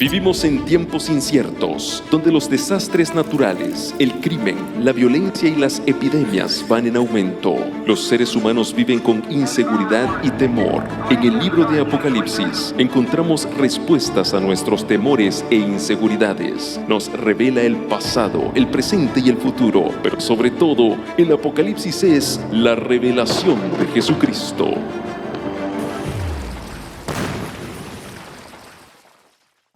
Vivimos en tiempos inciertos, donde los desastres naturales, el crimen, la violencia y las epidemias van en aumento. Los seres humanos viven con inseguridad y temor. En el libro de Apocalipsis encontramos respuestas a nuestros temores e inseguridades. Nos revela el pasado, el presente y el futuro, pero sobre todo, el Apocalipsis es la revelación de Jesucristo.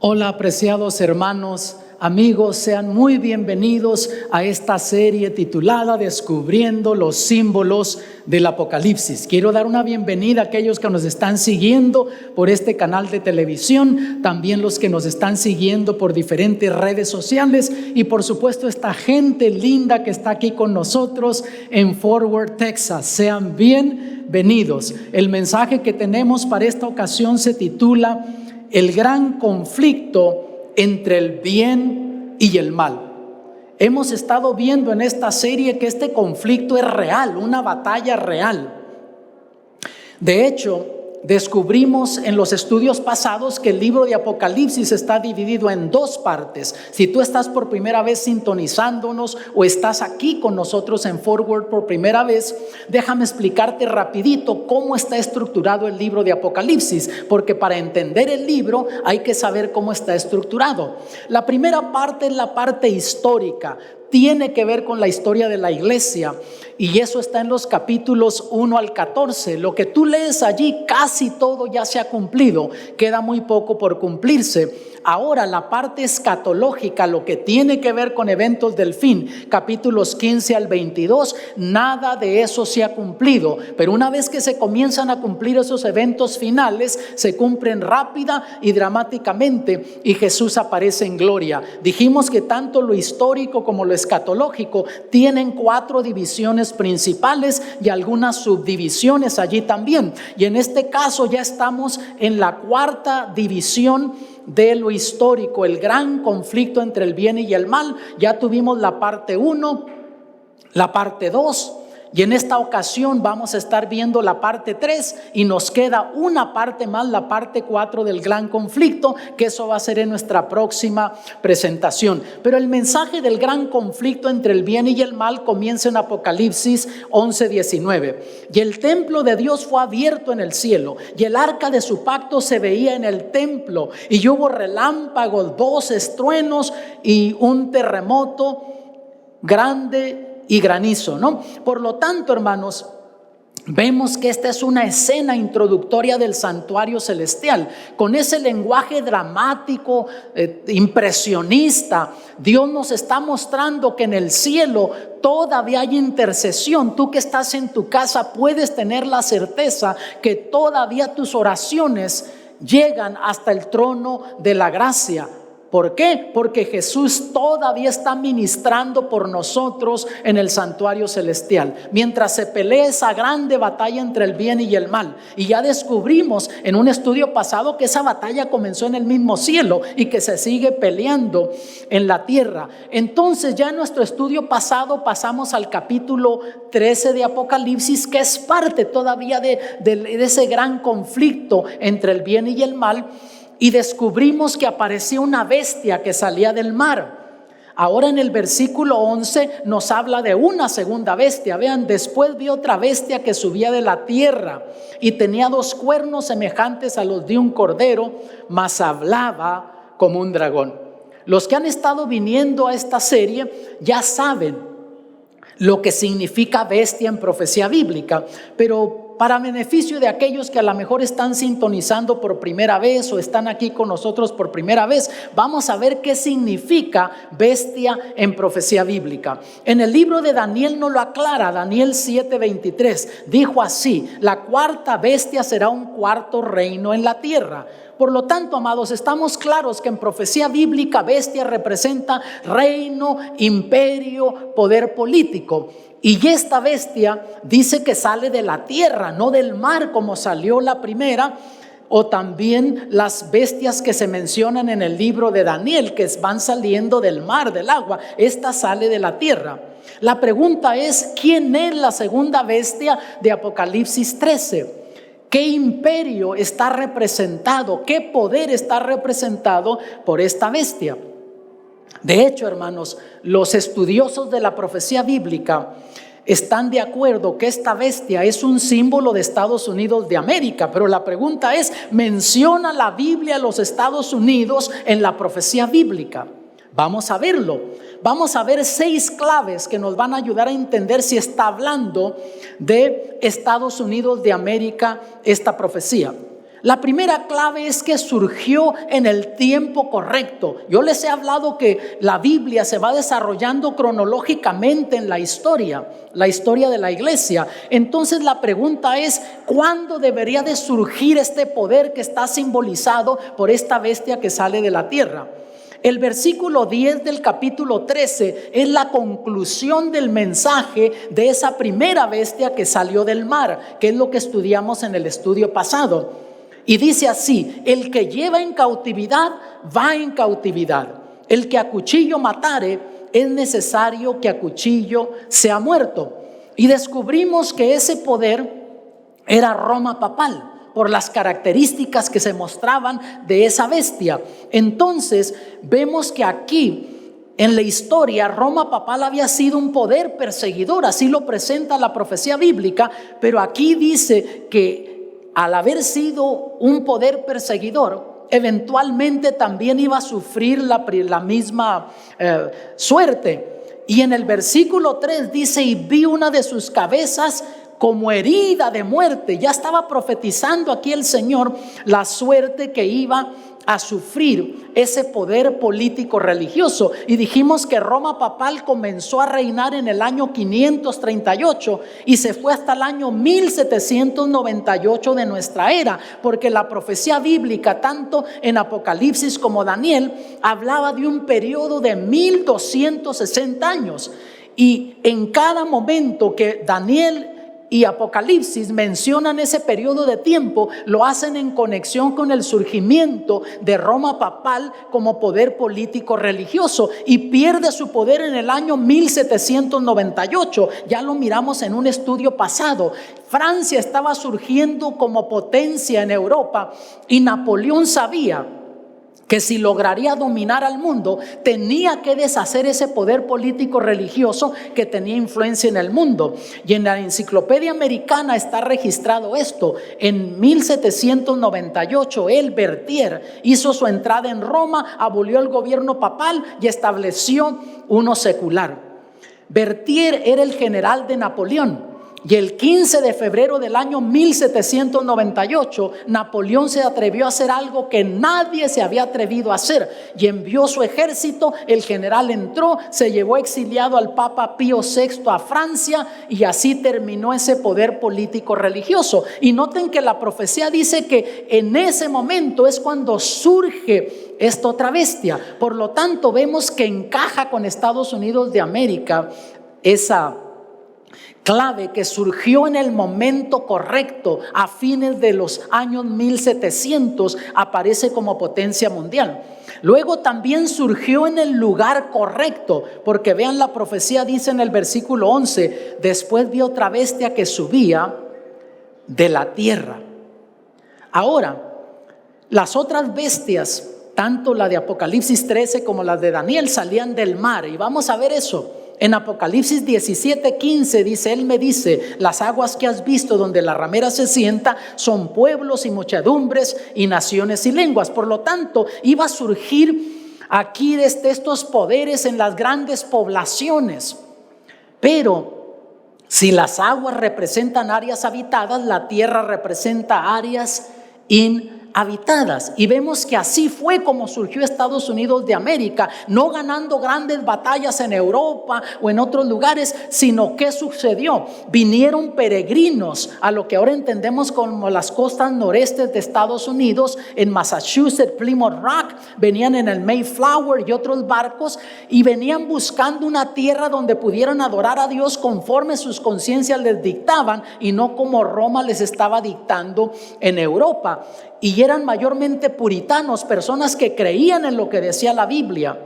Hola, apreciados hermanos, amigos, sean muy bienvenidos a esta serie titulada Descubriendo los símbolos del Apocalipsis. Quiero dar una bienvenida a aquellos que nos están siguiendo por este canal de televisión, también los que nos están siguiendo por diferentes redes sociales y por supuesto esta gente linda que está aquí con nosotros en Fort Worth, Texas. Sean bienvenidos. El mensaje que tenemos para esta ocasión se titula El gran conflicto entre el bien y el mal. Hemos estado viendo en esta serie que este conflicto es real, una batalla real. De hecho, descubrimos en los estudios pasados que el libro de Apocalipsis está dividido en dos partes. Si tú estás por primera vez sintonizándonos o estás aquí con nosotros en Fort Worth por primera vez, déjame explicarte rapidito cómo está estructurado el libro de Apocalipsis, porque para entender el libro hay que saber cómo está estructurado. La primera parte es la parte histórica. Tiene que ver con la historia de la iglesia y eso está en los capítulos 1 al 14. Lo que tú lees allí, casi todo ya se ha cumplido, queda muy poco por cumplirse. Ahora la parte escatológica, lo que tiene que ver con eventos del fin, capítulos 15 al 22, nada de eso se ha cumplido. Pero una vez que se comienzan a cumplir esos eventos finales, se cumplen rápida y dramáticamente y Jesús aparece en gloria. Dijimos que tanto lo histórico como lo escatológico tienen 4 divisiones principales y algunas subdivisiones allí también. Y en este caso ya estamos en la 4ª división de lo histórico, el gran conflicto entre el bien y el mal. Ya tuvimos la parte 1, la parte 2 y en esta ocasión vamos a estar viendo la parte 3 y nos queda una parte más, la parte 4 del gran conflicto, que eso va a ser en nuestra próxima presentación. Pero el mensaje del gran conflicto entre el bien y el mal comienza en Apocalipsis 11:19. Y el templo de Dios fue abierto en el cielo y el arca de su pacto se veía en el templo y hubo relámpagos, voces, truenos y un terremoto grande y granizo, ¿no? Por lo tanto, hermanos, vemos que esta es una escena introductoria del santuario celestial. Con ese lenguaje dramático, impresionista, Dios nos está mostrando que en el cielo todavía hay intercesión. Tú que estás en tu casa puedes tener la certeza que todavía tus oraciones llegan hasta el trono de la gracia. ¿Por qué? Porque Jesús todavía está ministrando por nosotros en el santuario celestial, mientras se pelea esa grande batalla entre el bien y el mal. Y ya descubrimos en un estudio pasado que esa batalla comenzó en el mismo cielo y que se sigue peleando en la tierra. Entonces ya en nuestro estudio pasado pasamos al capítulo 13 de Apocalipsis, que es parte todavía de ese gran conflicto entre el bien y el mal. Y descubrimos que apareció una bestia que salía del mar. Ahora en el versículo 11 nos habla de una segunda bestia. Vean, después vi otra bestia que subía de la tierra y tenía 2 cuernos semejantes a los de un cordero, mas hablaba como un dragón. Los que han estado viniendo a esta serie ya saben lo que significa bestia en profecía bíblica, pero para beneficio de aquellos que a lo mejor están sintonizando por primera vez o están aquí con nosotros por primera vez, vamos a ver qué significa bestia en profecía bíblica. En el libro de Daniel nos lo aclara. Daniel 7:23 dijo así: la 4ª bestia será un 4º reino en la tierra. Por lo tanto, amados, estamos claros que en profecía bíblica bestia representa reino, imperio, poder político. Y esta bestia dice que sale de la tierra, no del mar como salió la primera, o también las bestias que se mencionan en el libro de Daniel, que van saliendo del mar, del agua. Esta sale de la tierra. La pregunta es, ¿quién es la segunda bestia de Apocalipsis 13? ¿Qué imperio está representado? ¿Qué poder está representado por esta bestia? De hecho, hermanos, los estudiosos de la profecía bíblica están de acuerdo que esta bestia es un símbolo de Estados Unidos de América, pero la pregunta es, ¿menciona la Biblia a los Estados Unidos en la profecía bíblica? Vamos a verlo. Vamos a ver 6 claves que nos van a ayudar a entender si está hablando de Estados Unidos de América esta profecía. La primera clave es que surgió en el tiempo correcto. Yo les he hablado que la Biblia se va desarrollando cronológicamente en la historia de la iglesia. Entonces la pregunta es, ¿cuándo debería de surgir este poder que está simbolizado por esta bestia que sale de la tierra? El versículo 10 del capítulo 13 es la conclusión del mensaje de esa primera bestia que salió del mar, que es lo que estudiamos en el estudio pasado. Y dice así: el que lleva en cautividad, va en cautividad. El que a cuchillo matare, es necesario que a cuchillo sea muerto. Y descubrimos que ese poder era Roma papal, por las características que se mostraban de esa bestia. Entonces vemos que aquí en la historia Roma papal había sido un poder perseguidor, así lo presenta la profecía bíblica, pero aquí dice que al haber sido un poder perseguidor, eventualmente también iba a sufrir la misma suerte. Y en el versículo 3 dice: y vi una de sus cabezas como herida de muerte. Ya estaba profetizando aquí el Señor la suerte que iba a sufrir ese poder político religioso. Y dijimos que Roma papal comenzó a reinar en el año 538 y se fue hasta el año 1798 de nuestra era, porque la profecía bíblica, tanto en Apocalipsis como Daniel, hablaba de un periodo de 1260 años. Y en cada momento que Daniel y Apocalipsis mencionan ese periodo de tiempo, lo hacen en conexión con el surgimiento de Roma papal como poder político religioso, y pierde su poder en el año 1798. Ya lo miramos en un estudio pasado. Francia estaba surgiendo como potencia en Europa y Napoleón sabía que si lograría dominar al mundo, tenía que deshacer ese poder político religioso que tenía influencia en el mundo. Y en la enciclopedia americana está registrado esto. En 1798, Berthier hizo su entrada en Roma, abolió el gobierno papal y estableció uno secular. Berthier era el general de Napoleón. Y el 15 de febrero del año 1798, Napoleón se atrevió a hacer algo que nadie se había atrevido a hacer, y envió su ejército. El general entró, se llevó exiliado al Papa Pío VI a Francia, y así terminó ese poder político religioso. Y noten que la profecía dice que en ese momento es cuando surge esta otra bestia. Por lo tanto, vemos que encaja con Estados Unidos de América esa clave que surgió en el momento correcto. A fines de los años 1700 aparece como potencia mundial. Luego también surgió en el lugar correcto, porque vean, la profecía dice en el versículo 11: después vi otra bestia que subía de la tierra. Ahora, las otras bestias, tanto la de Apocalipsis 13 como las de Daniel, salían del mar, y vamos a ver eso. En Apocalipsis 17:15 dice: él me dice, las aguas que has visto donde la ramera se sienta son pueblos y muchedumbres y naciones y lenguas. Por lo tanto, iba a surgir aquí desde estos poderes en las grandes poblaciones. Pero si las aguas representan áreas habitadas, la tierra representa áreas inhabitadas. Y vemos que así fue como surgió Estados Unidos de América, no ganando grandes batallas en Europa o en otros lugares, sino que sucedió: vinieron peregrinos a lo que ahora entendemos como las costas norestes de Estados Unidos, en Massachusetts, Plymouth Rock, venían en el Mayflower y otros barcos, y venían buscando una tierra donde pudieran adorar a Dios conforme sus conciencias les dictaban, y no como Roma les estaba dictando en Europa. Y eran mayormente puritanos, personas que creían en lo que decía la Biblia.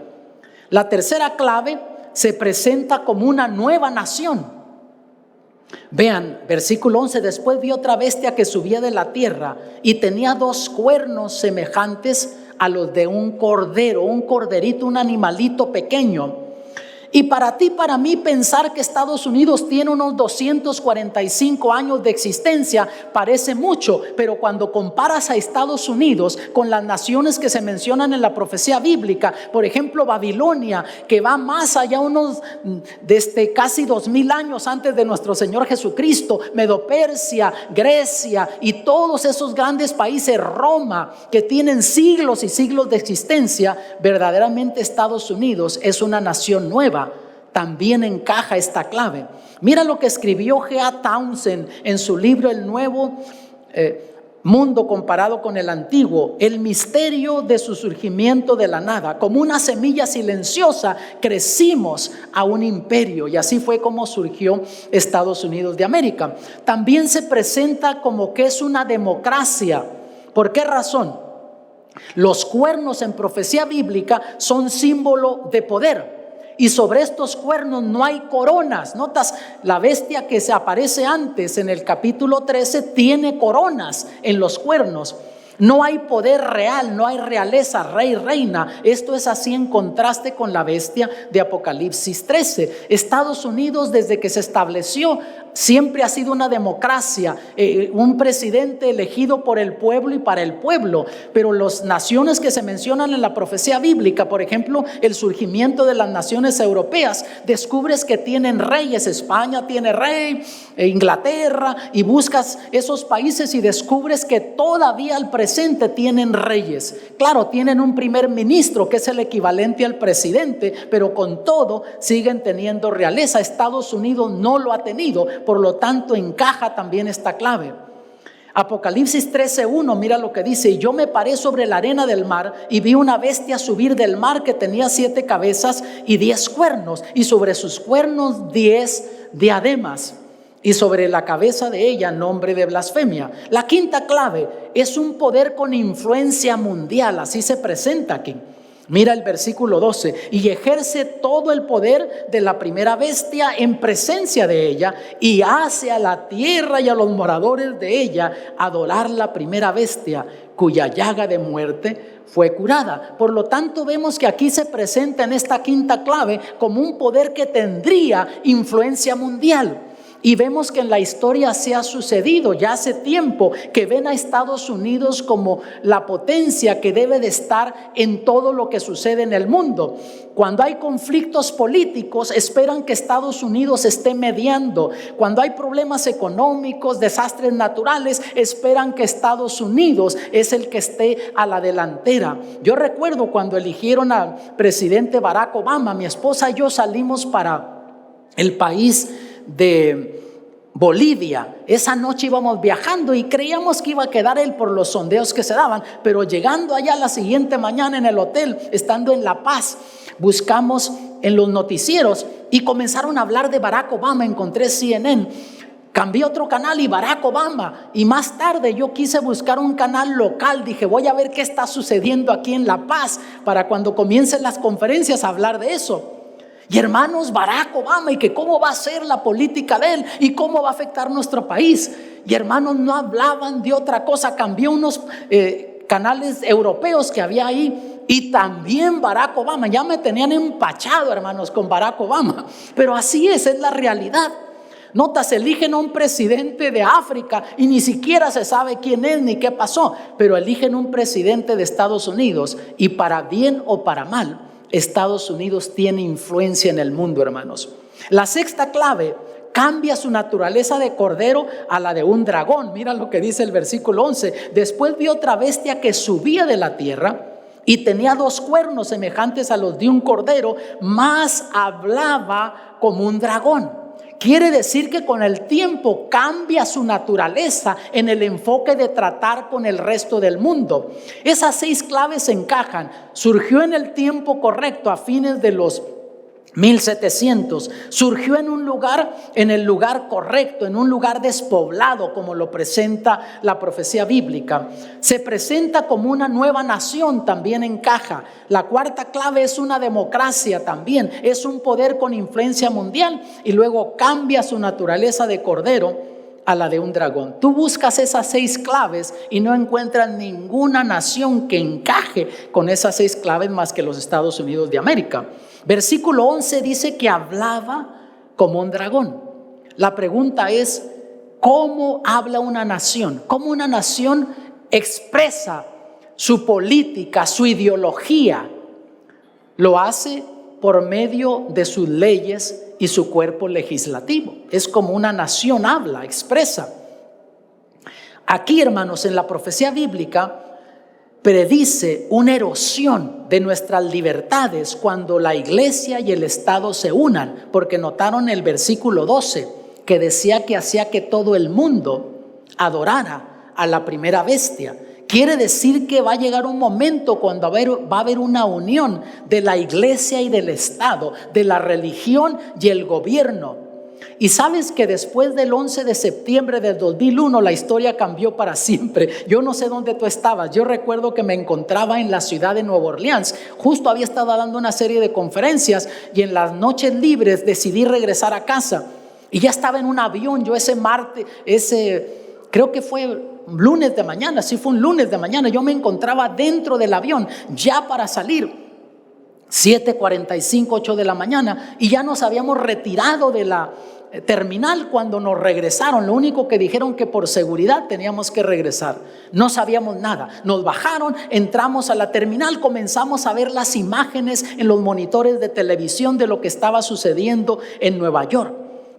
La tercera clave se presenta como una nueva nación. Vean, versículo 11, después vi otra bestia que subía de la tierra y tenía 2 cuernos semejantes a los de un cordero, un corderito, un animalito pequeño. Y para ti, para mí, pensar que Estados Unidos tiene unos 245 años de existencia parece mucho, pero cuando comparas a Estados Unidos con las naciones que se mencionan en la profecía bíblica, por ejemplo Babilonia, que va más allá unos desde casi 2000 años antes de nuestro Señor Jesucristo, Medo-Persia, Grecia y todos esos grandes países, Roma, que tienen siglos y siglos de existencia, verdaderamente Estados Unidos es una nación nueva. También encaja esta clave. Mira lo que escribió G.A. Townsend en su libro El Nuevo Mundo comparado con el Antiguo, el misterio de su surgimiento de la nada. Como una semilla silenciosa crecimos a un imperio, y así fue como surgió Estados Unidos de América. También se presenta como que es una democracia. ¿Por qué razón? Los cuernos en profecía bíblica son símbolo de poder. Y sobre estos cuernos no hay coronas. Notas, la bestia que se aparece antes en el capítulo 13 tiene coronas en los cuernos. No hay poder real, no hay realeza, rey, reina. Esto es así en contraste con la bestia de Apocalipsis 13. Estados Unidos, desde que se estableció, siempre ha sido una democracia, un presidente elegido por el pueblo y para el pueblo. Pero las naciones que se mencionan en la profecía bíblica, por ejemplo, el surgimiento de las naciones europeas, descubres que tienen reyes. España tiene rey, Inglaterra, y buscas esos países y descubres que todavía al presente tienen reyes. Claro, tienen un primer ministro que es el equivalente al presidente, pero con todo siguen teniendo realeza. Estados Unidos no lo ha tenido. Por lo tanto, encaja también esta clave. Apocalipsis 13:1, mira lo que dice: y yo me paré sobre la arena del mar y vi una bestia subir del mar que tenía 7 cabezas y 10 cuernos, y sobre sus cuernos 10 diademas, y sobre la cabeza de ella nombre de blasfemia. La quinta clave es un poder con influencia mundial, así se presenta aquí. Mira el versículo 12: y ejerce todo el poder de la primera bestia en presencia de ella, y hace a la tierra y a los moradores de ella adorar la primera bestia, cuya llaga de muerte fue curada. Por lo tanto, vemos que aquí se presenta en esta quinta clave como un poder que tendría influencia mundial. Y vemos que en la historia se ha sucedido ya hace tiempo, que ven a Estados Unidos como la potencia que debe de estar en todo lo que sucede en el mundo. Cuando hay conflictos políticos, esperan que Estados Unidos esté mediando. Cuando hay problemas económicos, desastres naturales, esperan que Estados Unidos es el que esté a la delantera. Yo recuerdo cuando eligieron al presidente Barack Obama, mi esposa y yo salimos para el país de Bolivia. Esa noche íbamos viajando y creíamos que iba a quedar él por los sondeos que se daban, pero llegando allá la siguiente mañana en el hotel, estando en La Paz, buscamos en los noticieros y comenzaron a hablar de Barack Obama. Encontré CNN, cambié otro canal y Barack Obama, y más tarde yo quise buscar un canal local. Dije, voy a ver qué está sucediendo aquí en La Paz para cuando comiencen las conferencias a hablar de eso. Y hermanos, Barack Obama, y que cómo va a ser la política de él y cómo va a afectar nuestro país. Y hermanos, no hablaban de otra cosa. Cambié unos canales europeos que había ahí, y también Barack Obama. Ya me tenían empachado, hermanos, con Barack Obama. Pero así es la realidad. Notas, eligen a un presidente de África y ni siquiera se sabe quién es ni qué pasó, pero eligen un presidente de Estados Unidos, y para bien o para mal, Estados Unidos tiene influencia en el mundo, hermanos. La sexta clave: cambia su naturaleza de cordero a la de un dragón. Mira lo que dice el versículo 11: después vi otra bestia que subía de la tierra y tenía 2 cuernos semejantes a los de un cordero, mas hablaba como un dragón. Quiere decir que con el tiempo cambia su naturaleza en el enfoque de tratar con el resto del mundo. Esas 6 claves encajan. Surgió en el tiempo correcto, a fines de los 1700, surgió en un lugar, en el lugar correcto, en un lugar despoblado, como lo presenta la profecía bíblica. Se presenta como una nueva nación, también encaja. La cuarta clave es una democracia también, es un poder con influencia mundial, y luego cambia su naturaleza de cordero a la de un dragón. Tú buscas esas 6 claves y no encuentras ninguna nación que encaje con esas 6 claves más que los Estados Unidos de América. Versículo 11 dice que hablaba como un dragón. La pregunta es, ¿cómo habla una nación? ¿Cómo una nación expresa su política, su ideología? Lo hace por medio de sus leyes y su cuerpo legislativo. Es como una nación habla, expresa. Aquí, hermanos, en la profecía bíblica predice una erosión de nuestras libertades cuando la iglesia y el Estado se unan, porque notaron el versículo 12 que decía que hacía que todo el mundo adorara a la primera bestia. Quiere decir que va a llegar un momento cuando va a haber una unión de la iglesia y del Estado, de la religión y el gobierno. Y sabes que después del 11 de septiembre del 2001 la historia cambió para siempre. Yo no sé dónde tú estabas. Yo recuerdo que me encontraba en la ciudad de Nueva Orleans. Justo había estado dando una serie de conferencias y en las noches libres decidí regresar a casa. Y ya estaba en un avión. Yo ese martes, creo que fue lunes de mañana, sí fue un lunes de mañana, yo me encontraba dentro del avión ya para salir, 7:45, 8 de la mañana, y ya nos habíamos retirado de la terminal cuando nos regresaron. Lo único que dijeron que por seguridad teníamos que regresar, no sabíamos nada. Nos bajaron, entramos a la terminal, comenzamos a ver las imágenes en los monitores de televisión de lo que estaba sucediendo en Nueva York.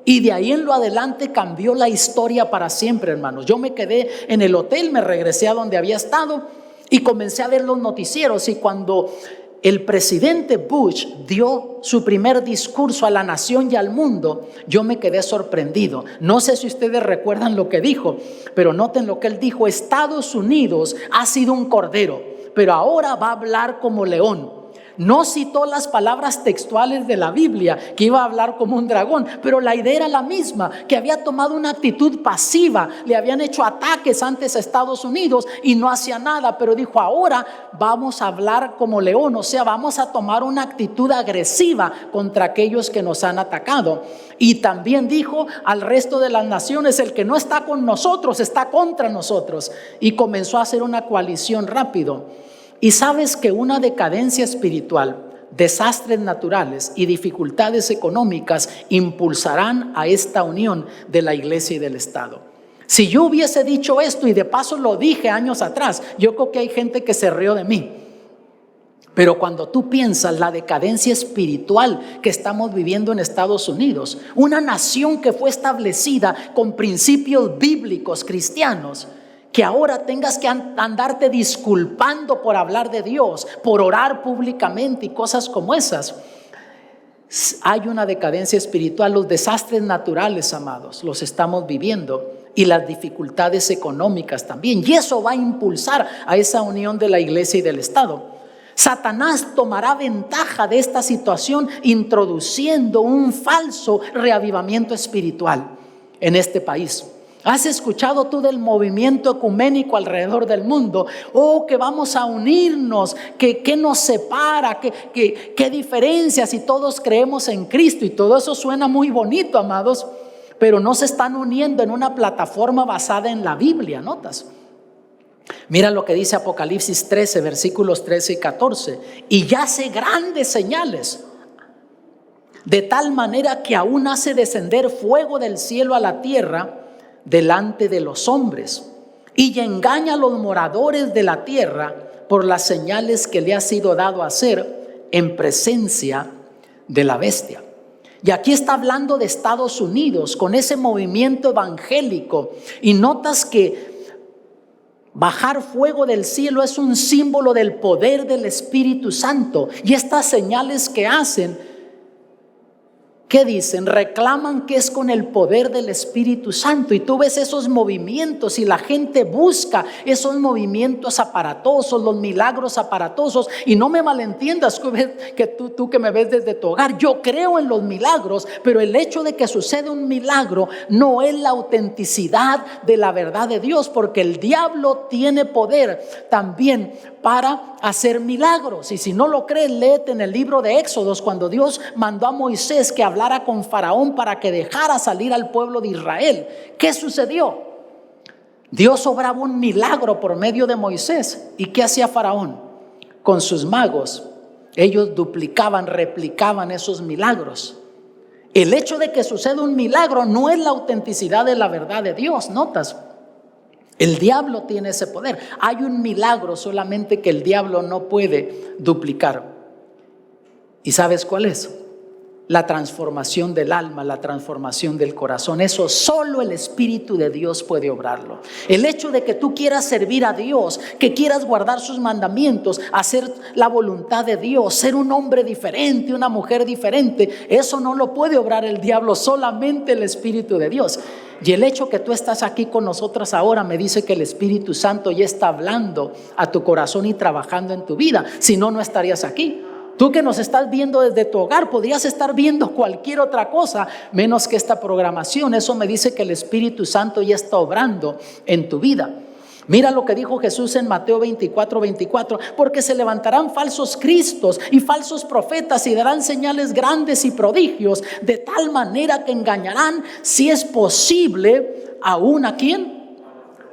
Y de ahí en lo adelante cambió la historia para siempre, hermanos. Yo me quedé en el hotel, me regresé a donde había estado y comencé a ver los noticieros. Y cuando el presidente Bush dio su primer discurso a la nación y al mundo, yo me quedé sorprendido. No sé si ustedes recuerdan lo que dijo, pero noten lo que él dijo: Estados Unidos ha sido un cordero, pero ahora va a hablar como león. No citó las palabras textuales de la Biblia, que iba a hablar como un dragón, pero la idea era la misma, que había tomado una actitud pasiva. Le habían hecho ataques antes a Estados Unidos y no hacía nada, pero dijo: ahora vamos a hablar como león, o sea, vamos a tomar una actitud agresiva contra aquellos que nos han atacado. Y también dijo al resto de las naciones: el que no está con nosotros está contra nosotros. Y comenzó a hacer una coalición rápido. Y sabes que una decadencia espiritual, desastres naturales y dificultades económicas impulsarán a esta unión de la iglesia y del Estado. Si yo hubiese dicho esto, y de paso lo dije años atrás, yo creo que hay gente que se rió de mí. Pero cuando tú piensas la decadencia espiritual que estamos viviendo en Estados Unidos, una nación que fue establecida con principios bíblicos cristianos, que ahora tengas que andarte disculpando por hablar de Dios, por orar públicamente y cosas como esas. Hay una decadencia espiritual. Los desastres naturales, amados, los estamos viviendo, y las dificultades económicas también, y eso va a impulsar a esa unión de la iglesia y del Estado. Satanás tomará ventaja de esta situación, introduciendo un falso reavivamiento espiritual en este país. ¿Has escuchado tú del movimiento ecuménico alrededor del mundo? Que vamos a unirnos, que nos separa, que diferencias, y todos creemos en Cristo, y todo eso suena muy bonito, amados, pero no se están uniendo en una plataforma basada en la Biblia, ¿notas? Mira lo que dice Apocalipsis 13, versículos 13 y 14. Y hace grandes señales, de tal manera que aún hace descender fuego del cielo a la tierra delante de los hombres, y engaña a los moradores de la tierra por las señales que le ha sido dado hacer en presencia de la bestia. Y aquí está hablando de Estados Unidos con ese movimiento evangélico, y notas que bajar fuego del cielo es un símbolo del poder del Espíritu Santo, y estas señales que hacen ¿qué dicen? Reclaman que es con el poder del Espíritu Santo, y tú ves esos movimientos y la gente busca esos movimientos aparatosos, los milagros aparatosos. Y no me malentiendas, que tú que me ves desde tu hogar, yo creo en los milagros, pero el hecho de que sucede un milagro no es la autenticidad de la verdad de Dios, porque el diablo tiene poder también para hacer milagros. Y si no lo crees, léete en el libro de Éxodos, cuando Dios mandó a Moisés que hablara con Faraón para que dejara salir al pueblo de Israel. ¿Qué sucedió? Dios obraba un milagro por medio de Moisés. ¿Y qué hacía Faraón? Con sus magos, ellos duplicaban, replicaban esos milagros. El hecho de que suceda un milagro no es la autenticidad de la verdad de Dios. ¿Notas? El diablo tiene ese poder. Hay un milagro solamente que el diablo no puede duplicar. ¿Y sabes cuál es? La transformación del alma, la transformación del corazón. Eso solo el Espíritu de Dios puede obrarlo. El hecho de que tú quieras servir a Dios, que quieras guardar sus mandamientos, hacer la voluntad de Dios, ser un hombre diferente, una mujer diferente, eso no lo puede obrar el diablo, solamente el Espíritu de Dios. Y el hecho que tú estás aquí con nosotras ahora me dice que el Espíritu Santo ya está hablando a tu corazón y trabajando en tu vida. Si no, no estarías aquí. Tú que nos estás viendo desde tu hogar, podrías estar viendo cualquier otra cosa menos que esta programación. Eso me dice que el Espíritu Santo ya está obrando en tu vida. Mira lo que dijo Jesús en Mateo 24:24, porque se levantarán falsos cristos y falsos profetas y darán señales grandes y prodigios, de tal manera que engañarán, si es posible, aún ¿a quién?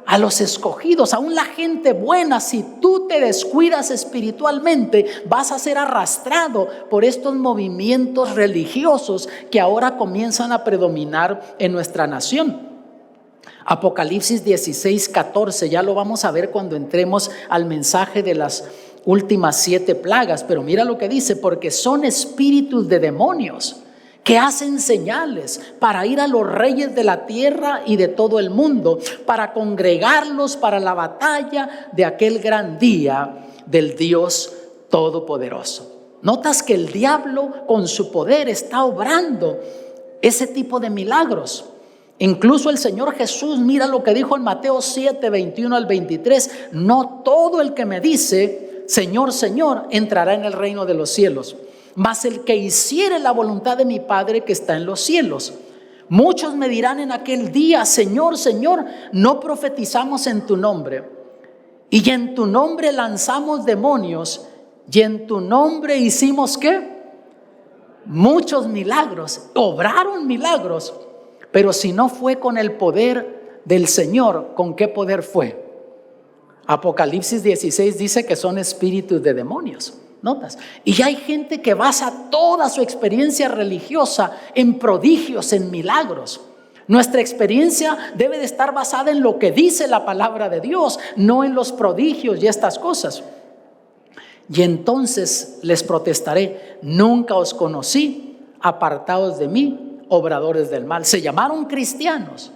A los escogidos, aún la gente buena. Si tú te descuidas espiritualmente, vas a ser arrastrado por estos movimientos religiosos que ahora comienzan a predominar en nuestra nación. Apocalipsis 16:14, ya lo vamos a ver cuando entremos al mensaje de las últimas 7 plagas. Pero mira lo que dice: porque son espíritus de demonios que hacen señales para ir a los reyes de la tierra y de todo el mundo, para congregarlos para la batalla de aquel gran día del Dios Todopoderoso. Notas que el diablo con su poder está obrando ese tipo de milagros. Incluso el Señor Jesús, mira lo que dijo en Mateo 7:21 al 23: no todo el que me dice Señor, Señor, entrará en el reino de los cielos, mas el que hiciere la voluntad de mi Padre que está en los cielos. Muchos me dirán en aquel día: Señor, Señor, no profetizamos en tu nombre, y en tu nombre lanzamos demonios, y en tu nombre hicimos ¿qué? Muchos milagros. Obraron milagros. Pero si no fue con el poder del Señor, ¿con qué poder fue? Apocalipsis 16 dice que son espíritus de demonios. ¿Notas? Y hay gente que basa toda su experiencia religiosa en prodigios, en milagros. Nuestra experiencia debe de estar basada en lo que dice la palabra de Dios, no en los prodigios y estas cosas. Y entonces les protestaré: nunca os conocí, apartados de mí, obradores del mal. Se llamaron cristianos,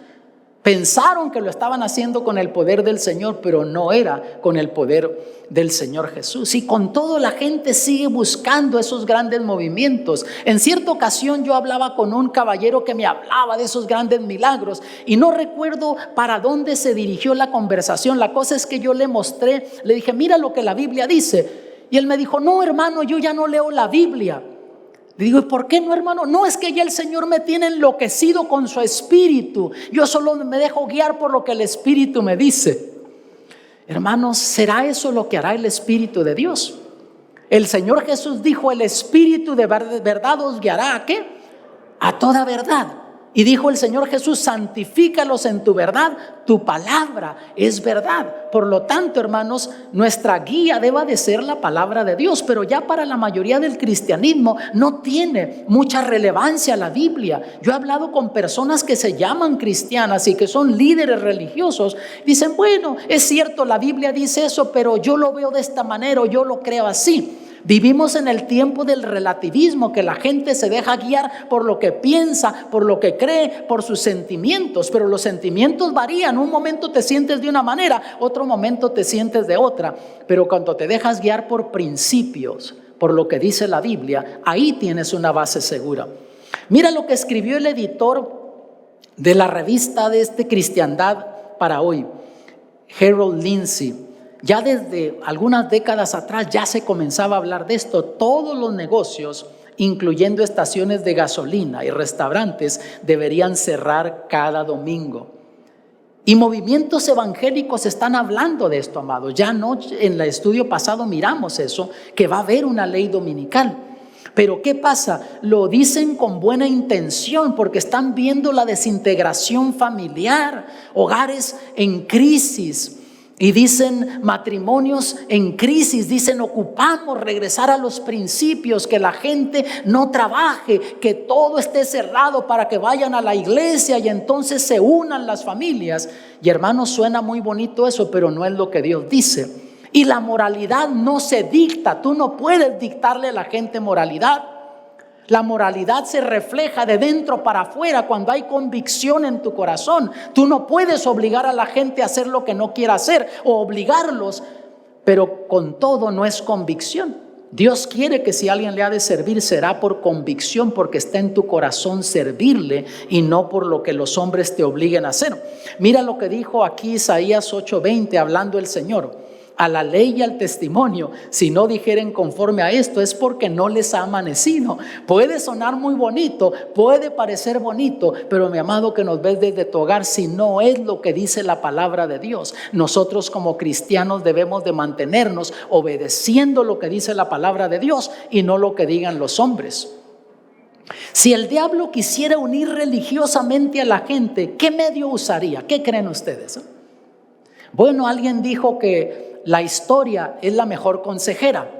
pensaron que lo estaban haciendo con el poder del Señor, pero no era con el poder del Señor Jesús. Y con todo, la gente sigue buscando esos grandes movimientos. En cierta ocasión yo hablaba con un caballero que me hablaba de esos grandes milagros, y no recuerdo para dónde se dirigió la conversación. La cosa es que yo le mostré, le dije: mira lo que la Biblia dice. Y él me dijo: no, hermano, yo ya no leo la Biblia. Le digo: ¿y por qué no, hermano? No, es que ya el Señor me tiene enloquecido con su espíritu. Yo solo me dejo guiar por lo que el Espíritu me dice. Hermanos, ¿será eso lo que hará el Espíritu de Dios? El Señor Jesús dijo: el Espíritu de verdad os guiará ¿a qué? A toda verdad. Y dijo el Señor Jesús: santifícalos en tu verdad, tu palabra es verdad. Por lo tanto, hermanos, nuestra guía debe de ser la palabra de Dios. Pero ya para la mayoría del cristianismo no tiene mucha relevancia la Biblia. Yo he hablado con personas que se llaman cristianas y que son líderes religiosos. Dicen: bueno, es cierto, la Biblia dice eso, pero yo lo veo de esta manera, o yo lo creo así. Vivimos en el tiempo del relativismo, que la gente se deja guiar por lo que piensa, por lo que cree, por sus sentimientos. Pero los sentimientos varían. Un momento te sientes de una manera, otro momento te sientes de otra. Pero cuando te dejas guiar por principios, por lo que dice la Biblia, ahí tienes una base segura. Mira lo que escribió el editor de la revista de Cristiandad para Hoy, Harold Lindsey. Ya desde algunas décadas atrás ya se comenzaba a hablar de esto. Todos los negocios, incluyendo estaciones de gasolina y restaurantes, deberían cerrar cada domingo. Y movimientos evangélicos están hablando de esto, amados. Ya anoche en el estudio pasado miramos eso, que va a haber una ley dominical. Pero ¿qué pasa? Lo dicen con buena intención porque están viendo la desintegración familiar, hogares en crisis. Y dicen matrimonios en crisis, dicen ocupamos regresar a los principios, que la gente no trabaje, que todo esté cerrado para que vayan a la iglesia y entonces se unan las familias. Y hermanos, suena muy bonito eso, pero no es lo que Dios dice. Y la moralidad no se dicta, tú no puedes dictarle a la gente moralidad. La moralidad se refleja de dentro para afuera cuando hay convicción en tu corazón. Tú no puedes obligar a la gente a hacer lo que no quiera hacer o obligarlos, pero con todo no es convicción. Dios quiere que si alguien le ha de servir será por convicción, porque está en tu corazón servirle y no por lo que los hombres te obliguen a hacer. Mira lo que dijo aquí Isaías 8:20 hablando el Señor. A la ley y al testimonio, si no dijeren conforme a esto, es porque no les ha amanecido. Puede sonar muy bonito, puede parecer bonito, pero mi amado que nos ves desde tu hogar, si no es lo que dice la palabra de Dios, nosotros como cristianos debemos de mantenernos obedeciendo lo que dice la palabra de Dios y no lo que digan los hombres. Si el diablo quisiera unir religiosamente a la gente, ¿qué medio usaría? ¿Qué creen ustedes? Bueno, alguien dijo que la historia es la mejor consejera.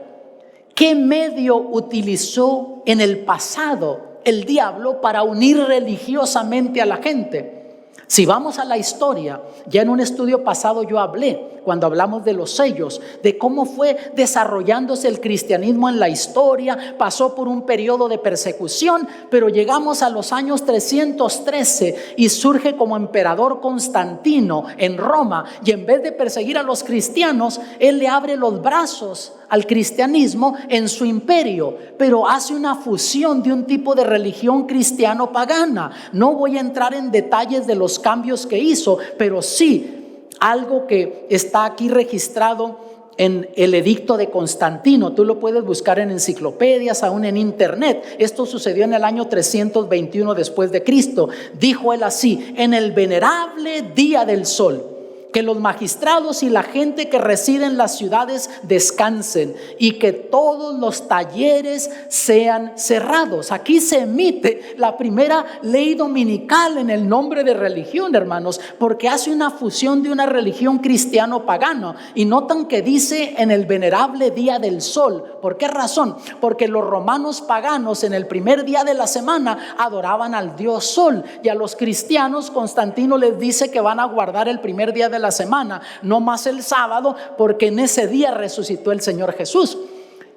¿Qué medio utilizó en el pasado el diablo para unir religiosamente a la gente? Si vamos a la historia, ya en un estudio pasado yo hablé, cuando hablamos de los sellos, de cómo fue desarrollándose el cristianismo en la historia. Pasó por un periodo de persecución, pero llegamos a los años 313 y surge como emperador Constantino en Roma, y en vez de perseguir a los cristianos, él le abre los brazos al cristianismo en su imperio, pero hace una fusión de un tipo de religión cristiano pagana. No voy a entrar en detalles de los cambios que hizo, pero sí algo que está aquí registrado en el edicto de Constantino. Tú lo puedes buscar en enciclopedias, aún en internet. Esto sucedió en el año 321 después de Cristo. Dijo él así: en el venerable día del sol, que los magistrados y la gente que reside en las ciudades descansen y que todos los talleres sean cerrados. Aquí se emite la primera ley dominical en el nombre de religión, hermanos, porque hace una fusión de una religión cristiano-pagana. Y notan que dice en el venerable día del sol. ¿Por qué razón? Porque los romanos paganos en el primer día de la semana adoraban al dios sol, y a los cristianos Constantino les dice que van a guardar el primer día de la semana, no más el sábado, porque en ese día resucitó el Señor Jesús.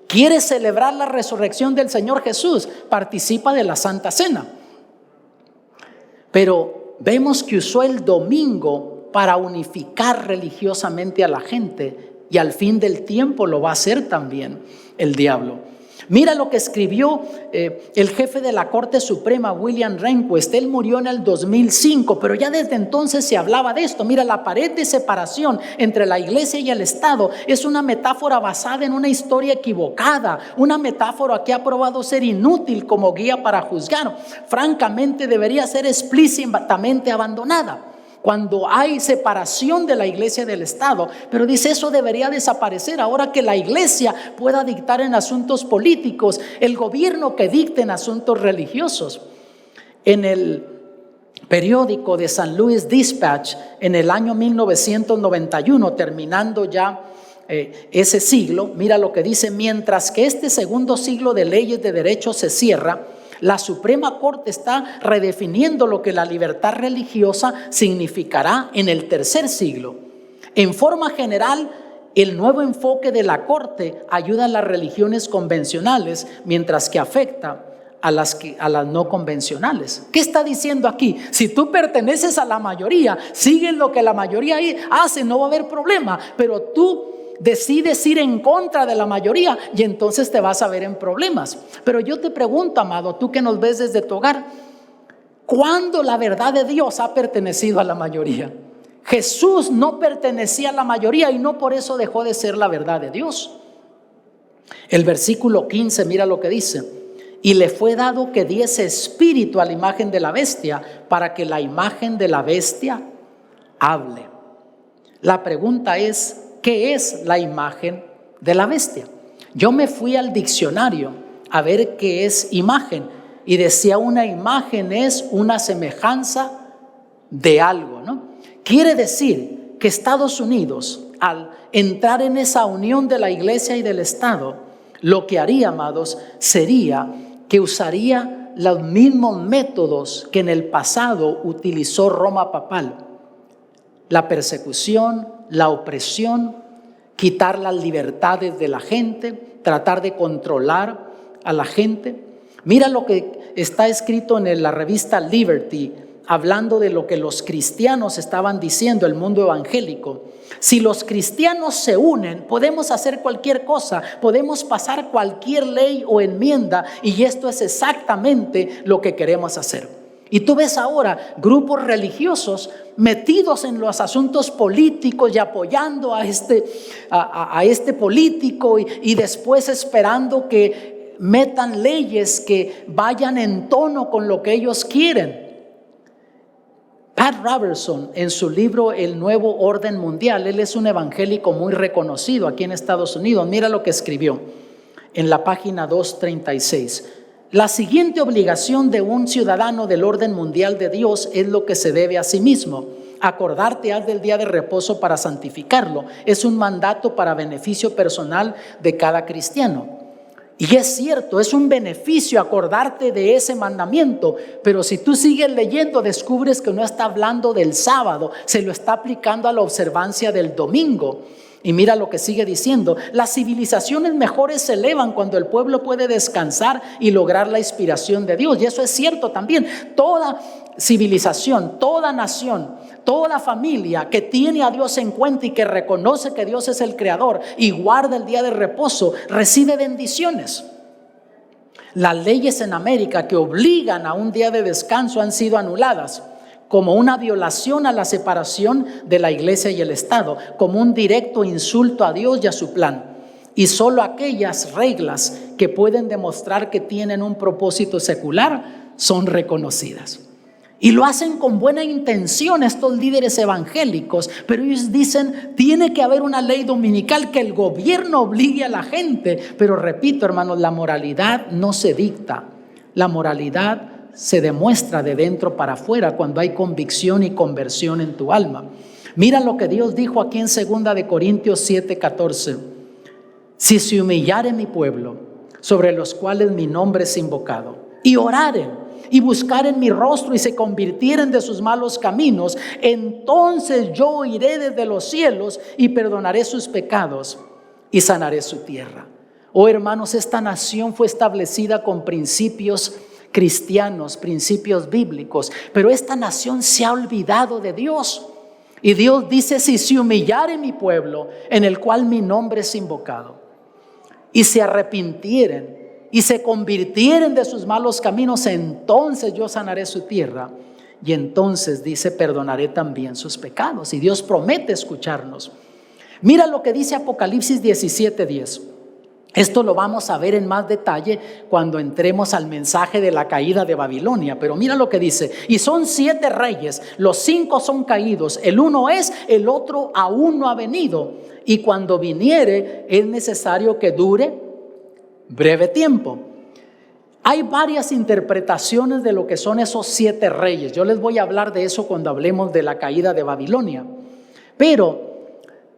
¿Quieres celebrar la resurrección del Señor Jesús? Participa de la Santa Cena. Pero vemos que usó el domingo para unificar religiosamente a la gente, y al fin del tiempo lo va a hacer también el diablo. Mira lo que escribió el jefe de la Corte Suprema, William Rehnquist. Él murió en el 2005, pero ya desde entonces se hablaba de esto. Mira, la pared de separación entre la iglesia y el Estado es una metáfora basada en una historia equivocada, una metáfora que ha probado ser inútil como guía para juzgar. Francamente, debería ser explícitamente abandonada cuando hay separación de la iglesia y del Estado. Pero dice, eso debería desaparecer ahora que la iglesia pueda dictar en asuntos políticos, el gobierno que dicte en asuntos religiosos. En el periódico de St. Louis Dispatch, en el año 1991, terminando ya ese siglo, mira lo que dice: mientras que este segundo siglo de leyes de derecho se cierra, la Suprema Corte está redefiniendo lo que la libertad religiosa significará en el tercer siglo. En forma general, el nuevo enfoque de la Corte ayuda a las religiones convencionales, mientras que afecta a las no convencionales. ¿Qué está diciendo aquí? Si tú perteneces a la mayoría, sigues lo que la mayoría hace, no va a haber problema. Pero tú decides ir en contra de la mayoría y entonces te vas a ver en problemas. Pero yo te pregunto, amado, tú que nos ves desde tu hogar, ¿cuándo la verdad de Dios ha pertenecido a la mayoría? Jesús no pertenecía a la mayoría y no por eso dejó de ser la verdad de Dios. El versículo 15, mira lo que dice: y le fue dado que diese espíritu a la imagen de la bestia, para que la imagen de la bestia hable. La pregunta es, ¿qué es la imagen de la bestia? Yo me fui al diccionario a ver qué es imagen y decía: una imagen es una semejanza de algo, ¿no? Quiere decir que Estados Unidos, al entrar en esa unión de la iglesia y del Estado, lo que haría, amados, sería que usaría los mismos métodos que en el pasado utilizó Roma papal: la persecución, la opresión, quitar las libertades de la gente, tratar de controlar a la gente. Mira lo que está escrito en la revista Liberty, hablando de lo que los cristianos estaban diciendo, el mundo evangélico. Si los cristianos se unen, podemos hacer cualquier cosa, podemos pasar cualquier ley o enmienda, y esto es exactamente lo que queremos hacer. Y tú ves ahora grupos religiosos metidos en los asuntos políticos y apoyando a este político y después esperando que metan leyes que vayan en tono con lo que ellos quieren. Pat Robertson, en su libro El Nuevo Orden Mundial, él es un evangélico muy reconocido aquí en Estados Unidos. Mira lo que escribió en la página 236. La siguiente obligación de un ciudadano del orden mundial de Dios es lo que se debe a sí mismo: acordarte haz del día de reposo para santificarlo. Es un mandato para beneficio personal de cada cristiano. Y es cierto, es un beneficio acordarte de ese mandamiento, pero si tú sigues leyendo descubres que no está hablando del sábado, se lo está aplicando a la observancia del domingo. Y mira lo que sigue diciendo: las civilizaciones mejores se elevan cuando el pueblo puede descansar y lograr la inspiración de Dios. Y eso es cierto también. Toda civilización, toda nación, toda familia que tiene a Dios en cuenta y que reconoce que Dios es el creador y guarda el día de reposo, recibe bendiciones. Las leyes en América que obligan a un día de descanso han sido anuladas como una violación a la separación de la iglesia y el Estado, como un directo insulto a Dios y a su plan. Y solo aquellas reglas que pueden demostrar que tienen un propósito secular son reconocidas. Y lo hacen con buena intención estos líderes evangélicos, pero ellos dicen: tiene que haber una ley dominical, que el gobierno obligue a la gente. Pero repito, hermanos, la moralidad no se dicta, la moralidad se demuestra de dentro para afuera cuando hay convicción y conversión en tu alma. Mira lo que Dios dijo aquí en 2 de Corintios 7:14: si se humillare mi pueblo, sobre los cuales mi nombre es invocado, y oraren y buscaren mi rostro y se convirtieren de sus malos caminos, entonces yo iré desde los cielos y perdonaré sus pecados y sanaré su tierra. Oh hermanos, esta nación fue establecida con principios cristianos, principios bíblicos, pero esta nación se ha olvidado de Dios. Y Dios dice: si se humillare mi pueblo, en el cual mi nombre es invocado, y se arrepintieren y se convirtieren de sus malos caminos, entonces yo sanaré su tierra. Y entonces dice: perdonaré también sus pecados. Y Dios promete escucharnos. Mira lo que dice Apocalipsis 17:10. Esto lo vamos a ver en más detalle cuando entremos al mensaje de la caída de Babilonia. Pero mira lo que dice: y son 7 reyes, los 5 son caídos, el uno es, el otro aún no ha venido. Y cuando viniere es necesario que dure breve tiempo. Hay varias interpretaciones de lo que son esos 7 reyes. Yo les voy a hablar de eso cuando hablemos de la caída de Babilonia. Pero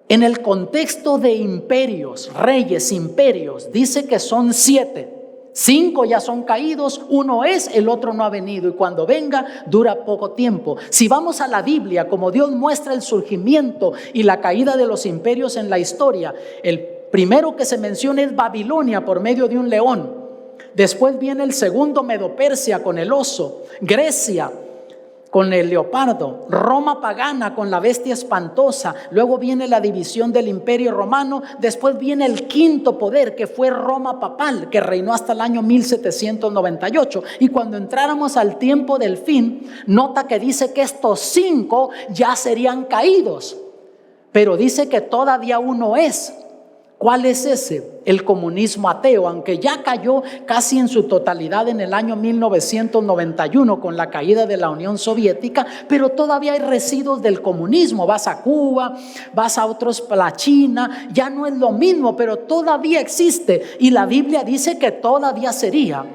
en el contexto de imperios, reyes, imperios, dice que son 7. 5 ya son caídos, uno es, el otro no ha venido, y cuando venga dura poco tiempo. Si vamos a la Biblia, como Dios muestra el surgimiento y la caída de los imperios en la historia, el primero que se menciona es Babilonia por medio de un león. Después viene el segundo, Medo-Persia, con el oso. Grecia con el leopardo, Roma pagana con la bestia espantosa, luego viene la división del imperio romano, después viene el quinto poder que fue Roma papal, que reinó hasta el año 1798, y cuando entráramos al tiempo del fin, nota que dice que estos 5 ya serían caídos, pero dice que todavía uno es. ¿Cuál es ese? El comunismo ateo, aunque ya cayó casi en su totalidad en el año 1991 con la caída de la Unión Soviética, pero todavía hay residuos del comunismo. Vas a Cuba, vas a la China, ya no es lo mismo, pero todavía existe, y la Biblia dice que todavía sería,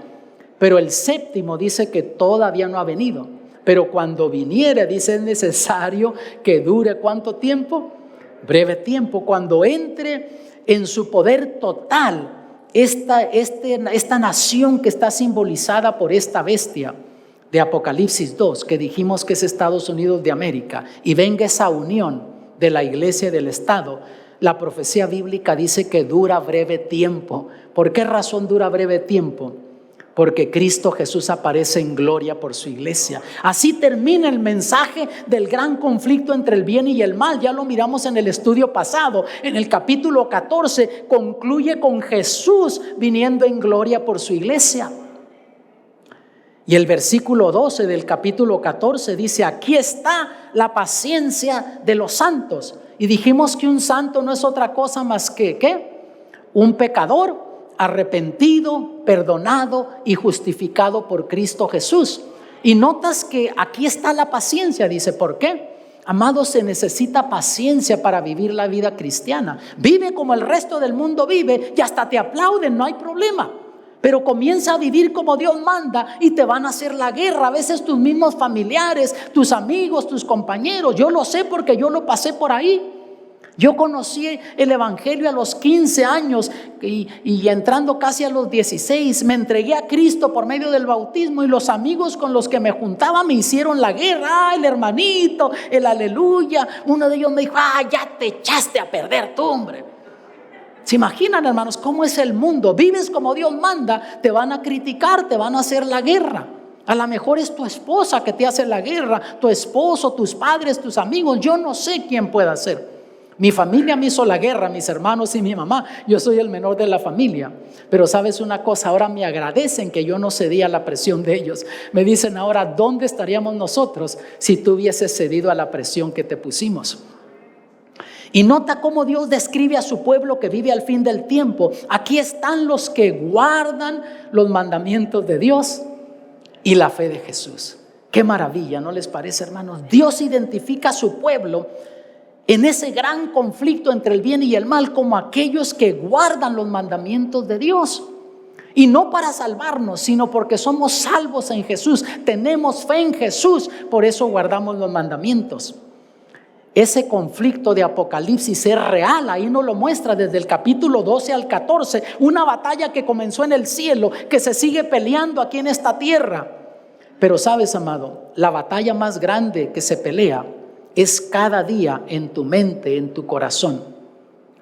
pero el séptimo dice que todavía no ha venido, pero cuando viniere, dice, es necesario que dure ¿cuánto tiempo? Breve tiempo, cuando entre en su poder total esta nación que está simbolizada por esta bestia de Apocalipsis 2, que dijimos que es Estados Unidos de América, y venga esa unión de la iglesia y del Estado. La profecía bíblica dice que dura breve tiempo. ¿Por qué razón dura breve tiempo? Porque Cristo Jesús aparece en gloria por su iglesia. Así termina el mensaje del gran conflicto entre el bien y el mal. Ya lo miramos en el estudio pasado. En el capítulo 14 concluye con Jesús viniendo en gloria por su iglesia. Y el versículo 12 del capítulo 14 dice: aquí está la paciencia de los santos. Y dijimos que un santo no es otra cosa más que ¿qué? Un pecador arrepentido, perdonado y justificado por Cristo Jesús. Y notas que aquí está la paciencia. Dice, ¿por qué? Amados, se necesita paciencia para vivir la vida cristiana. Vive como el resto del mundo vive y hasta te aplauden, no hay problema. Pero comienza a vivir como Dios manda y te van a hacer la guerra. A veces tus mismos familiares, tus amigos, tus compañeros. Yo lo sé porque yo lo pasé por ahí. Yo conocí el evangelio a los 15 años y entrando casi a los 16 me entregué a Cristo por medio del bautismo, y los amigos con los que me juntaba me hicieron la guerra. El hermanito, el aleluya. Uno de ellos me dijo: ya te echaste a perder tú, hombre. ¿Se imaginan, hermanos, cómo es el mundo? Vives como Dios manda, te van a criticar, te van a hacer la guerra. A lo mejor es tu esposa que te hace la guerra, tu esposo, tus padres, tus amigos. Yo no sé quién pueda ser. Mi familia me hizo la guerra, mis hermanos y mi mamá. Yo soy el menor de la familia. Pero sabes una cosa, ahora me agradecen que yo no cedí a la presión de ellos. Me dicen ahora, ¿dónde estaríamos nosotros si tú hubieses cedido a la presión que te pusimos? Y nota cómo Dios describe a su pueblo que vive al fin del tiempo. Aquí están los que guardan los mandamientos de Dios y la fe de Jesús. Qué maravilla, ¿no les parece, hermanos? Dios identifica a su pueblo en ese gran conflicto entre el bien y el mal como aquellos que guardan los mandamientos de Dios. Y no para salvarnos, sino porque somos salvos en Jesús. Tenemos fe en Jesús, por eso guardamos los mandamientos. Ese conflicto de Apocalipsis es real, ahí nos lo muestra desde el capítulo 12 al 14. Una batalla que comenzó en el cielo, que se sigue peleando aquí en esta tierra. Pero sabes, amado, la batalla más grande que se pelea es cada día en tu mente, en tu corazón.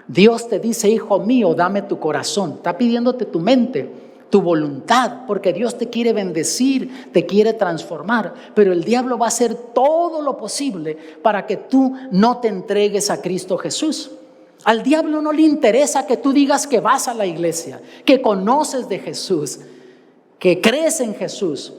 Dios te dice: hijo mío, dame tu corazón. Está pidiéndote tu mente, tu voluntad, porque Dios te quiere bendecir, te quiere transformar. Pero el diablo va a hacer todo lo posible para que tú no te entregues a Cristo Jesús. Al diablo no le interesa que tú digas que vas a la iglesia, que conoces de Jesús, que crees en Jesús.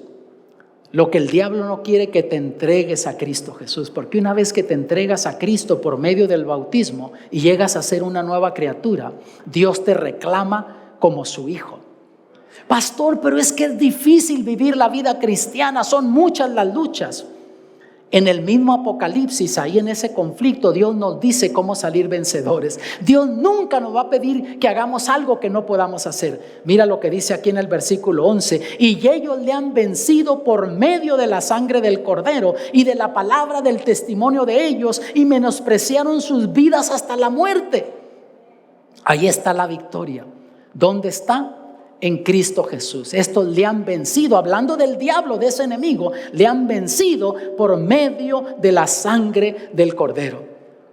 Lo que el diablo no quiere es que te entregues a Cristo Jesús, porque una vez que te entregas a Cristo por medio del bautismo y llegas a ser una nueva criatura, Dios te reclama como su hijo. Pastor, pero es que es difícil vivir la vida cristiana, son muchas las luchas. En el mismo Apocalipsis, ahí en ese conflicto, Dios nos dice cómo salir vencedores. Dios nunca nos va a pedir que hagamos algo que no podamos hacer. Mira lo que dice aquí en el versículo 11. Y ellos le han vencido por medio de la sangre del Cordero y de la palabra del testimonio de ellos, y menospreciaron sus vidas hasta la muerte. Ahí está la victoria. ¿Dónde está? En Cristo Jesús. Estos le han vencido, hablando del diablo, de ese enemigo, le han vencido por medio de la sangre del Cordero.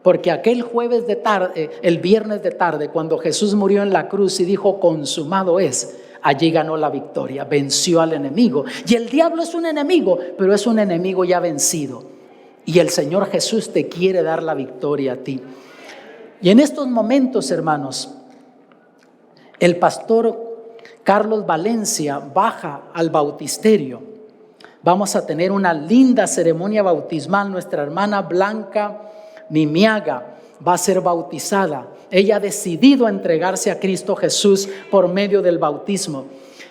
Porque aquel jueves de tarde, el viernes de tarde, cuando Jesús murió en la cruz y dijo: consumado es, allí ganó la victoria, venció al enemigo. Y el diablo es un enemigo, pero es un enemigo ya vencido. Y el Señor Jesús te quiere dar la victoria a ti. Y en estos momentos, hermanos, el pastor Carlos Valencia baja al bautisterio. Vamos a tener una linda ceremonia bautismal. Nuestra hermana Blanca Mimiaga va a ser bautizada. Ella ha decidido entregarse a Cristo Jesús por medio del bautismo.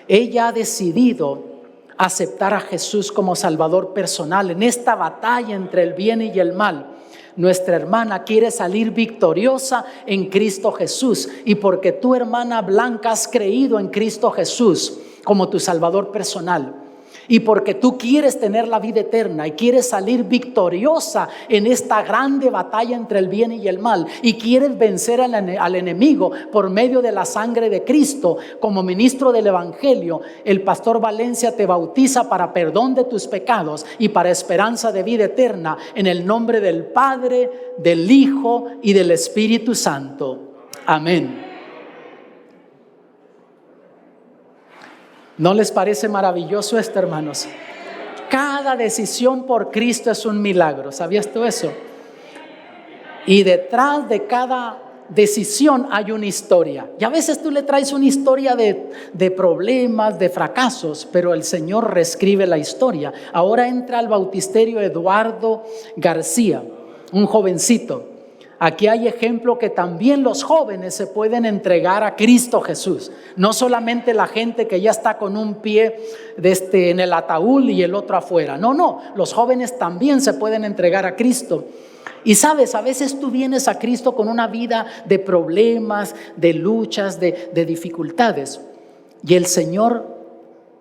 Ella ha decidido aceptar a Jesús como Salvador personal en esta batalla entre el bien y el mal. Nuestra hermana quiere salir victoriosa en Cristo Jesús, y porque tu hermana Blanca has creído en Cristo Jesús como tu Salvador personal, y porque tú quieres tener la vida eterna y quieres salir victoriosa en esta grande batalla entre el bien y el mal, y quieres vencer al enemigo por medio de la sangre de Cristo, como ministro del Evangelio, el pastor Valencia te bautiza para perdón de tus pecados y para esperanza de vida eterna, en el nombre del Padre, del Hijo y del Espíritu Santo. Amén. ¿No les parece maravilloso esto, hermanos? Cada decisión por Cristo es un milagro. ¿Sabías tú eso? Y detrás de cada decisión hay una historia. Y a veces tú le traes una historia de problemas, de fracasos, pero el Señor reescribe la historia. Ahora entra al bautisterio Eduardo García, un jovencito. Aquí hay ejemplo que también los jóvenes se pueden entregar a Cristo Jesús. No solamente la gente que ya está con un pie en el ataúd y el otro afuera. No, los jóvenes también se pueden entregar a Cristo. Y sabes, a veces tú vienes a Cristo con una vida de problemas, de luchas, de dificultades. Y el Señor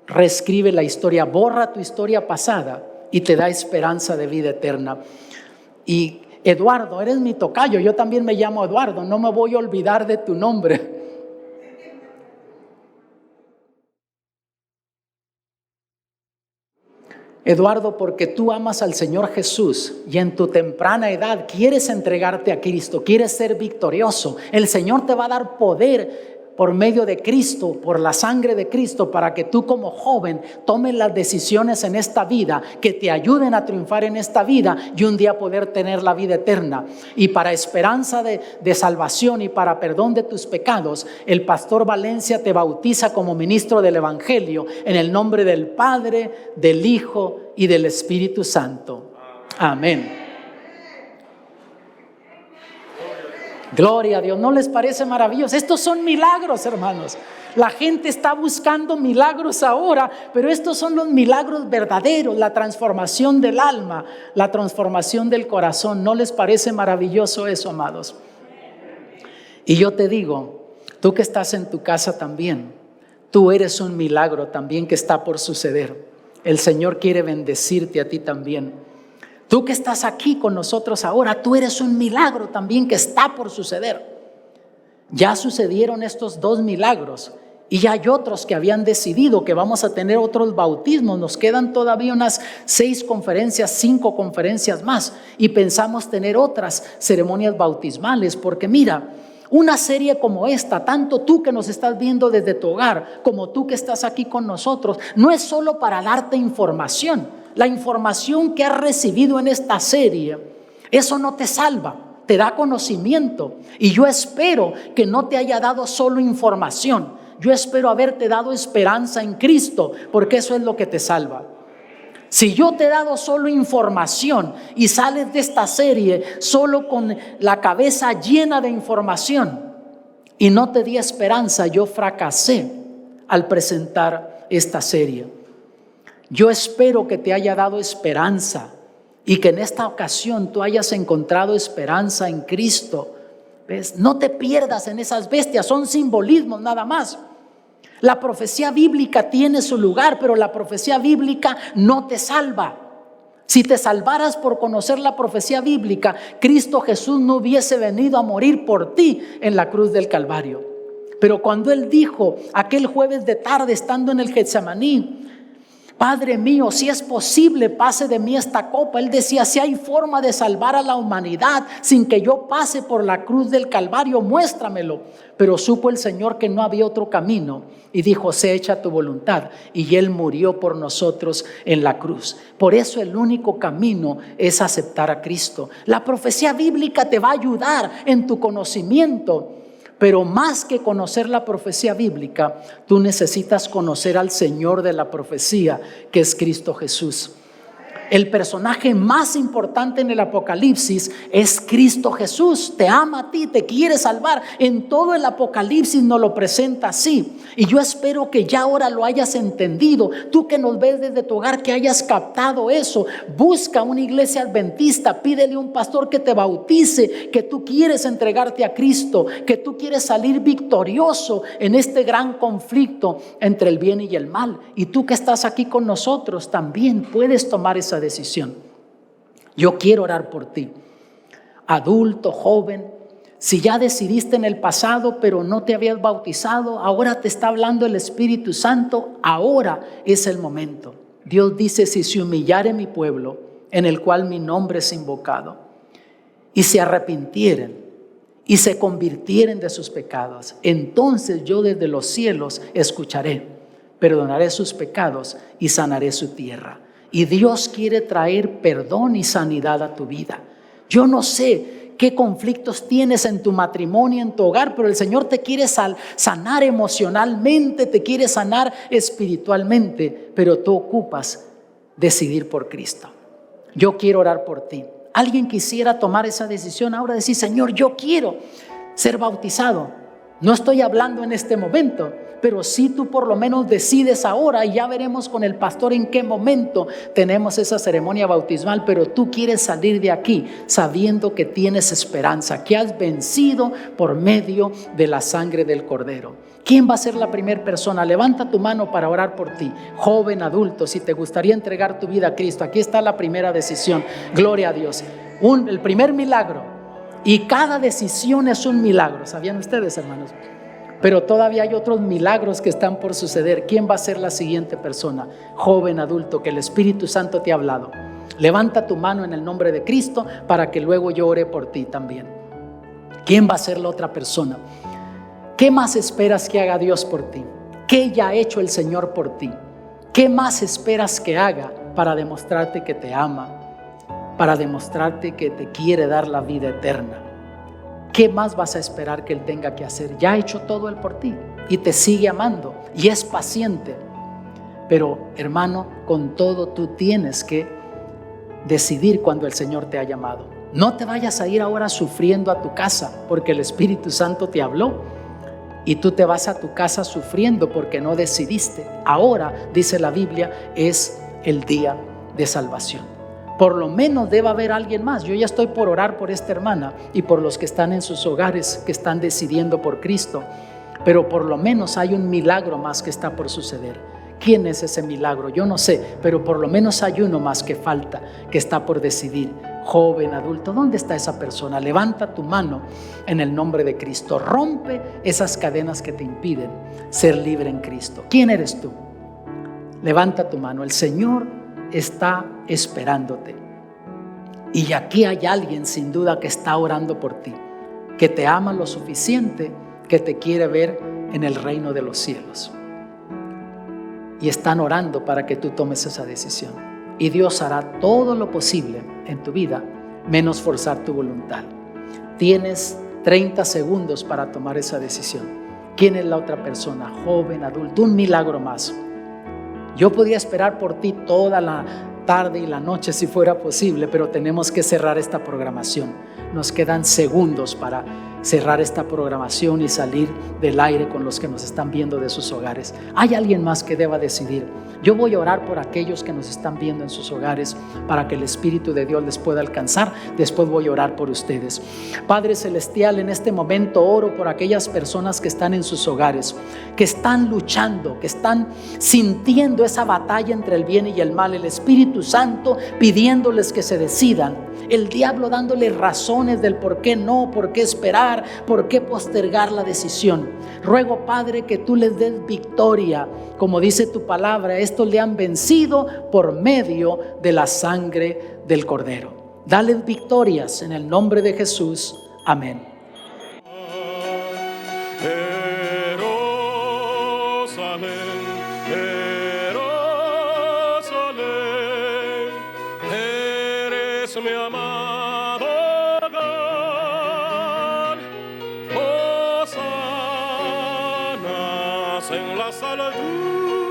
reescribe la historia, borra tu historia pasada y te da esperanza de vida eterna. Y Eduardo, eres mi tocayo, yo también me llamo Eduardo, no me voy a olvidar de tu nombre. Eduardo, porque tú amas al Señor Jesús y en tu temprana edad quieres entregarte a Cristo, quieres ser victorioso, el Señor te va a dar poder por medio de Cristo, por la sangre de Cristo, para que tú como joven tomes las decisiones en esta vida que te ayuden a triunfar en esta vida y un día poder tener la vida eterna. Y para esperanza de salvación y para perdón de tus pecados, el pastor Valencia te bautiza como ministro del Evangelio en el nombre del Padre, del Hijo y del Espíritu Santo. Amén. Gloria a Dios. ¿No les parece maravilloso? Estos son milagros, hermanos. La gente está buscando milagros ahora, pero estos son los milagros verdaderos, la transformación del alma, la transformación del corazón. ¿No les parece maravilloso eso, amados? Y yo te digo, tú que estás en tu casa también, tú eres un milagro también que está por suceder. El Señor quiere bendecirte a ti también. Tú que estás aquí con nosotros ahora, tú eres un milagro también que está por suceder. Ya sucedieron estos 2 milagros y ya hay otros que habían decidido que vamos a tener otros bautismos. Nos quedan todavía unas 6 conferencias, 5 conferencias más, y pensamos tener otras ceremonias bautismales, porque mira, una serie como esta, tanto tú que nos estás viendo desde tu hogar como tú que estás aquí con nosotros, no es solo para darte información. La información que has recibido en esta serie, eso no te salva, te da conocimiento. Y yo espero que no te haya dado solo información. Yo espero haberte dado esperanza en Cristo, porque eso es lo que te salva. Si yo te he dado solo información y sales de esta serie solo con la cabeza llena de información y no te di esperanza, yo fracasé al presentar esta serie. Yo espero que te haya dado esperanza y que en esta ocasión tú hayas encontrado esperanza en Cristo. ¿Ves? No te pierdas en esas bestias, son simbolismos nada más. La profecía bíblica tiene su lugar, pero la profecía bíblica no te salva. Si te salvaras por conocer la profecía bíblica, Cristo Jesús no hubiese venido a morir por ti en la cruz del Calvario. Pero cuando Él dijo aquel jueves de tarde, estando en el Getsemaní, Padre mío, si es posible, pase de mí esta copa. Él decía, si hay forma de salvar a la humanidad sin que yo pase por la cruz del Calvario, muéstramelo. Pero supo el Señor que no había otro camino y dijo, sea hecha tu voluntad. Y Él murió por nosotros en la cruz. Por eso el único camino es aceptar a Cristo. La profecía bíblica te va a ayudar en tu conocimiento. Pero más que conocer la profecía bíblica, tú necesitas conocer al Señor de la profecía, que es Cristo Jesús. El personaje más importante en el Apocalipsis es Cristo Jesús. Te ama a ti, te quiere salvar. En todo el Apocalipsis nos lo presenta así. Y yo espero que ya ahora lo hayas entendido. Tú que nos ves desde tu hogar, que hayas captado eso. Busca una iglesia adventista, pídele a un pastor que te bautice, que tú quieres entregarte a Cristo, que tú quieres salir victorioso en este gran conflicto entre el bien y el mal. Y tú que estás aquí con nosotros también puedes tomar esa decisión. Yo quiero orar por ti, adulto, joven. Si ya decidiste en el pasado pero no te habías bautizado, ahora te está hablando el Espíritu Santo. Ahora es el momento. Dios dice, si se humillare mi pueblo, en el cual mi nombre es invocado, y se arrepintieren y se convirtieren de sus pecados, entonces yo desde los cielos escucharé, perdonaré sus pecados y sanaré su tierra. Y Dios quiere traer perdón y sanidad a tu vida. Yo no sé qué conflictos tienes en tu matrimonio, en tu hogar, pero el Señor te quiere sanar emocionalmente, te quiere sanar espiritualmente, pero tú ocupas decidir por Cristo. Yo quiero orar por ti. Alguien quisiera tomar esa decisión ahora, decir, Señor, yo quiero ser bautizado. No estoy hablando en este momento, pero si tú por lo menos decides ahora, y ya veremos con el pastor en qué momento tenemos esa ceremonia bautismal, pero tú quieres salir de aquí sabiendo que tienes esperanza, que has vencido por medio de la sangre del Cordero. ¿Quién va a ser la primera persona? Levanta tu mano para orar por ti. Joven, adulto, si te gustaría entregar tu vida a Cristo, aquí está la primera decisión. Gloria a Dios. El primer milagro. Y cada decisión es un milagro. ¿Sabían ustedes, hermanos? Pero todavía hay otros milagros que están por suceder. ¿Quién va a ser la siguiente persona? Joven, adulto, que el Espíritu Santo te ha hablado. Levanta tu mano en el nombre de Cristo para que luego yo ore por ti también. ¿Quién va a ser la otra persona? ¿Qué más esperas que haga Dios por ti? ¿Qué ya ha hecho el Señor por ti? ¿Qué más esperas que haga para demostrarte que te ama? Para demostrarte que te quiere dar la vida eterna. ¿Qué más vas a esperar que Él tenga que hacer? Ya ha hecho todo Él por ti y te sigue amando y es paciente. Pero hermano, con todo tú tienes que decidir cuando el Señor te ha llamado. No te vayas a ir ahora sufriendo a tu casa porque el Espíritu Santo te habló y tú te vas a tu casa sufriendo porque no decidiste. Ahora, dice la Biblia, es el día de salvación. Por lo menos debe haber alguien más. Yo ya estoy por orar por esta hermana y por los que están en sus hogares, que están decidiendo por Cristo. Pero por lo menos hay un milagro más que está por suceder. ¿Quién es ese milagro? Yo no sé, pero por lo menos hay uno más que falta, que está por decidir. Joven, adulto, ¿dónde está esa persona? Levanta tu mano en el nombre de Cristo. Rompe esas cadenas que te impiden ser libre en Cristo. ¿Quién eres tú? Levanta tu mano. El Señor está esperándote. Y aquí hay alguien sin duda que está orando por ti, que te ama lo suficiente, que te quiere ver en el reino de los cielos. Y están orando para que tú tomes esa decisión. Y Dios hará todo lo posible en tu vida, menos forzar tu voluntad. Tienes 30 segundos para tomar esa decisión. ¿Quién es la otra persona? Joven, adulto, un milagro más. Yo podría esperar por ti toda la tarde y la noche si fuera posible, pero tenemos que cerrar esta programación. Nos quedan segundos para cerrar esta programación y salir del aire con los que nos están viendo de sus hogares. ¿Hay alguien más que deba decidir? Yo voy a orar por aquellos que nos están viendo en sus hogares para que el Espíritu de Dios les pueda alcanzar. Después voy a orar por ustedes. Padre Celestial, en este momento oro por aquellas personas que están en sus hogares, que están luchando, que están sintiendo esa batalla entre el bien y el mal. El Espíritu Santo pidiéndoles que se decidan. el diablo dándole razones del por qué no, por qué esperar, por qué postergar la decisión. Ruego, Padre, que tú les des victoria, como dice tu palabra. Estos le han vencido por medio de la sangre del Cordero. Dales victorias en el nombre de Jesús. Amén. Mi amado hogar, hosanas en las alturas.